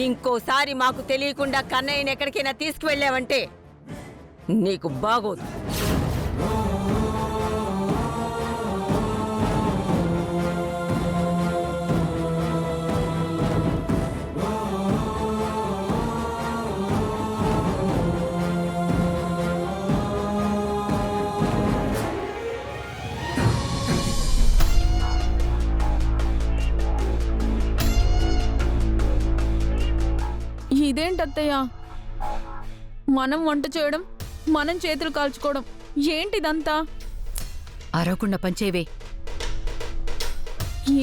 ఇంకోసారి మాకు తెలియకుండా కన్నయ్యని ఎక్కడికైనా తీసుకువెళ్ళావంటే నీకు బాగోదు. ఇదేంటత్తయ్య, మనం వంట చేయడం, మనం చేతులు కాల్చుకోవడం, ఏంటిదంతా? అరవకుండా పంచేవే.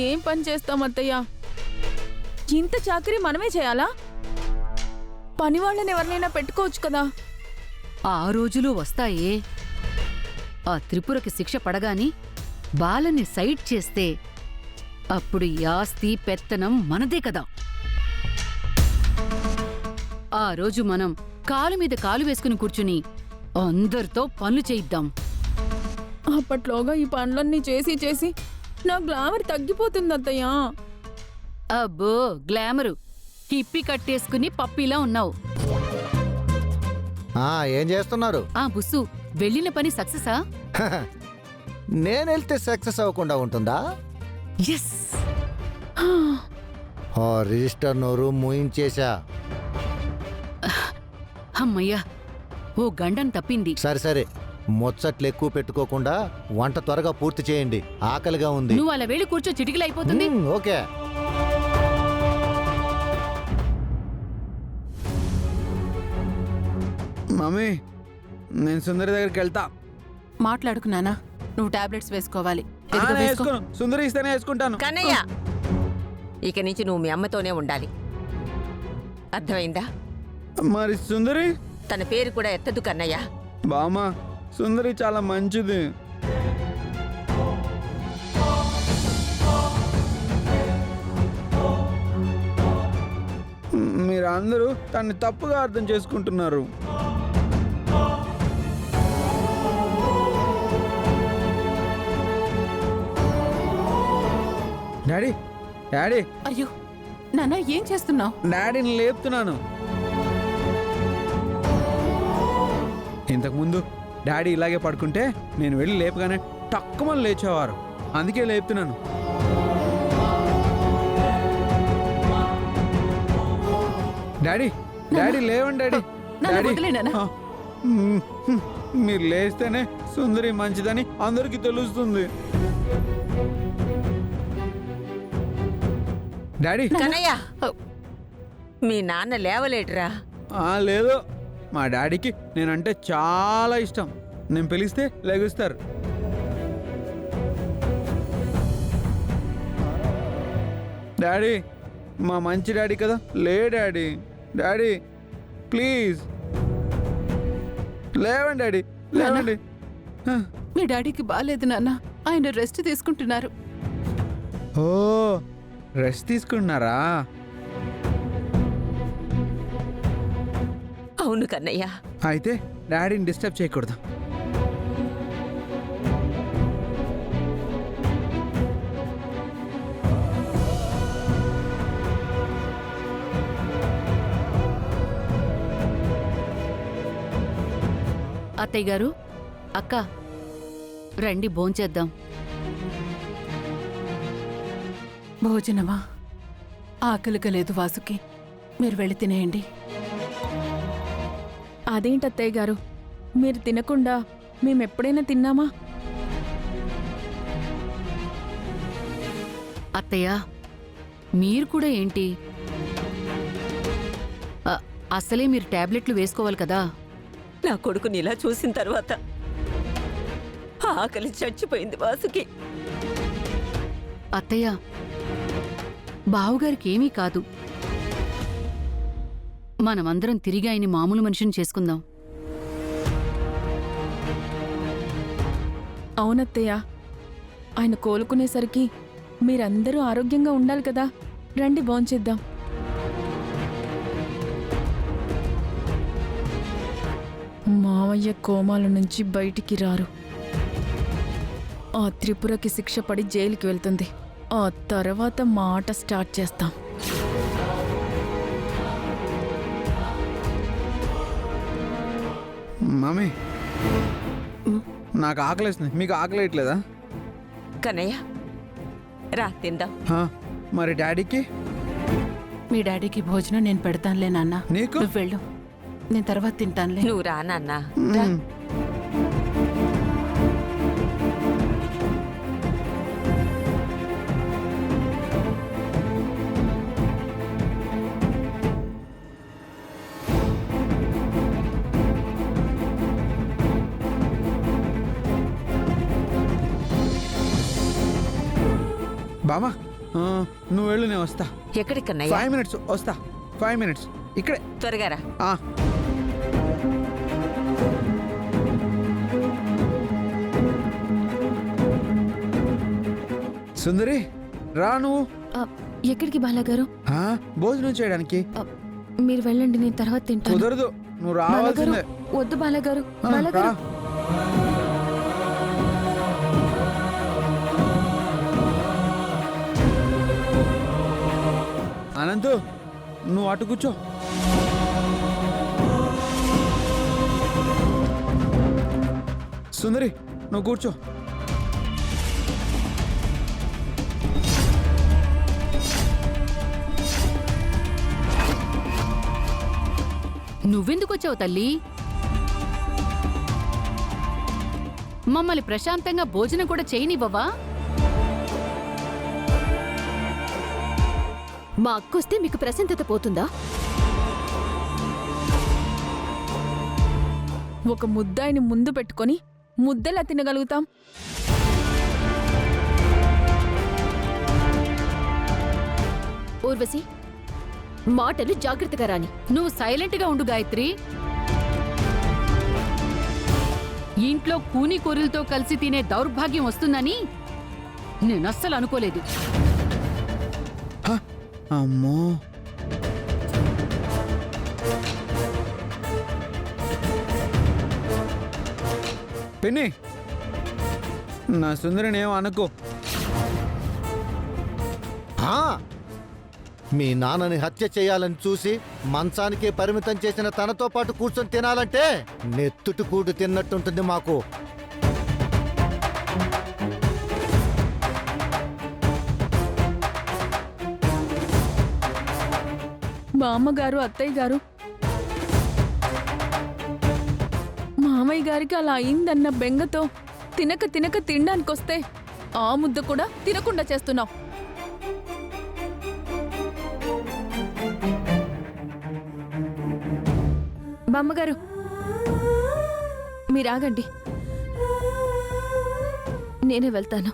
ఏం పని చేస్తాం అత్తయ్య? ఇంత చాకరీ మనమే చేయాలా? పని వాళ్ళని ఎవరినైనా పెట్టుకోవచ్చు కదా. ఆ రోజులు వస్తాయే. ఆ త్రిపురకి శిక్ష పడగాని బాలని సైడ్ చేస్తే అప్పుడు ఈ ఆస్తి పెత్తనం మనదే కదా. ఆ రోజు మనం కాలు మీద కాలు వేసుకుని కూర్చుని అందరితో పనులు చేయిద్దాం. అప్పట్లోగా ఈ పనులన్నీ చేసి చేసి నా గ్లామర్ తగ్గిపోతుంది అత్తయ్య. అబ్బో గ్లామరు, హిప్పి కట్టేసుకుని పప్పిలా ఉన్నావు. ఏం చేస్తున్నారు? ఆ బుస్సు, వెళ్ళిన పని సక్సెసా? నేను వెళ్తే సక్సెస్ అవ్వకుండా ఉంటుందా? ఎస్. రిజిస్టర్ నోరు మూయించేశా. అమ్మయ్యా, ఓ గండం తప్పింది. సరే ముచ్చట్లు ఎక్కువ పెట్టుకోకుండా వంట త్వరగా పూర్తి చేయండి, ఆకలిగా ఉంది. నువ్వు అలా వెళ్ళి కూర్చో, చిటికలైపోతుంది. ఓకే. మమ్మీ, నేను సుందరి దగ్గరికి వెళ్తా. మాట్లాడుకున్నానా? నువ్వు టాబ్లెట్స్ వేసుకోవాలి. వేసుకోను, సుందరి ఇస్తేనే వేసుకుంటాను. కన్నయ్య, ఇక నుంచి నువ్వు మీ అమ్మతోనే ఉండాలి, అర్థమైందా? మరి సుందరి? తన పేరు కూడా ఎత్తదు కన్నయ్య. బామ్మ, సుందరి చాలా మంచిది. మీరందరూ తన్ని తప్పుగా అర్థం చేసుకుంటున్నారు. డాడీ, డాడీ, అయ్యో నాన్న, ఏం చేస్తున్నావు? డాడీని లేపుతున్నాను. ఇంతకుముందు డాడీ ఇలాగే పడుకుంటే నేను వెళ్ళి లేపగానే టక్కుమని లేచేవారు, అందుకే లేపుతున్నాను. డాడీ, డాడీ లేవండి డాడీ. డాడీ, మీరు లేస్తేనే సుందరి మంచిదని అందరికీ తెలుస్తుంది. డాడీ. కన్నయ్య, మీ నాన్న లేవలేడురా. లేదు, మా డాడీకి నేనంటే చాలా ఇష్టం. నేను పిలిస్తే లెగుస్తారు. డాడీ, మా మంచి డాడీ కదా. లే డాడీ, డాడీ ప్లీజ్ లేవండి డాడీ, లేవండి. మీ డాడీకి బాగాలేదు నాన్న, ఆయన రెస్ట్ తీసుకుంటున్నారు. ఓ, రెస్ట్ తీసుకుంటున్నారా? అవును కన్నయ్య. అయితే డాడీని డిస్టర్బ్ చేయకూడదు. అత్తయ్య గారు, అక్క, రండి భోంచేద్దాం. భోజనమా? ఆకలిగా లేదు వాసుకి, మీరు వెళ్ళి తినేయండి. అదేంటత్తయ్య గారు, మీరు తినకుండా మేమెప్పుడైనా తిన్నామా? అత్తయ్య, మీరు కూడా ఏంటి? అసలే మీరు టాబ్లెట్లు వేసుకోవాలి కదా. నా కొడుకుని ఇలా చూసిన తర్వాత ఆకలి చచ్చిపోయింది వాసుకి. అత్తయ్య, బావుగారికి ఏమీ కాదు. మనమందరం తిరిగి ఆయన్ని మామూలు మనిషిని చేసుకుందాం. అవునత్తయ్య, ఆయన కోలుకునేసరికి మీరందరూ ఆరోగ్యంగా ఉండాలి కదా. రండి భోంచేద్దాం. మావయ్య కోమాల నుంచి బయటికి రారు. ఆ త్రిపురకి శిక్ష పడి జైలుకి వెళ్తుంది. ఆ తర్వాత మా ఆట స్టార్ట్ చేస్తాం. మమ్మీ నాకు ఆకలేస్తుంది, మీకు ఆకలేయట్లేదా? కన్నయ్య రా తిందాం. మరి డాడీకి? మీ డాడీకి భోజనం నేను పెడతానులే నాన్న. నీకు? నువ్వు వెళ్ళు, నేను తర్వాత తింటానులే. నువ్వు రా నాన్న రా. బామా నువ్వు వెళ్ళు, నేను వస్తా. ఎక్కడికి కన్నయ్య? 5 minutes వస్తా. 5 minutes ఇక్కడే. త్వరగా రా. సుందరి రా నువ్వు. ఎక్కడికి బాలాగారు? భోజనం చేయడానికి. మీరు వెళ్ళండి, నేను తర్వాత తింటాను. కుదరదు, నువ్వు రావాల్సిందే. వద్దు బాలాగారు. రా. బాలాగారు అనంతు నువ్వు అటు కూర్చో. సుందరి నువ్వు కూర్చో. నువ్వెందుకొచ్చావు తల్లి? మమ్మల్ని ప్రశాంతంగా భోజనం కూడా చేయనివ్వవా? మా అక్కొస్తే మీకు ప్రశాంతత పోతుందా? ఒక ముద్దాయిని ముందు పెట్టుకొని ముద్దలా తినగలుగుతాం? ఊర్వశి, మాటలు జాగ్రత్తగా రాని. నువ్వు సైలెంట్గా ఉండు గాయత్రి. ఇంట్లో కూని కూరలతో కలిసి తినే దౌర్భాగ్యం వస్తుందని నేనస్సలు అనుకోలేదు. అమ్మో, పిన్ని నా సుందరిని ఏమో అనుకో. మీ నాన్నని హత్య చేయాలని చూసి మంచానికే పరిమితం చేసిన తనతో పాటు కూర్చొని తినాలంటే నెత్తుటి కూడు తిన్నట్టుంటుంది మాకు. మా అమ్మగారు, అత్తయ్య గారు, మామయ్య గారికి అలా అయిందన్న బెంగతో తినక తినక తినడానికొస్తే ఆ ముద్ద కూడా తినకుండా చేస్తున్నాం. బామ్మగారు మీరాగండి, నేనే వెళ్తాను.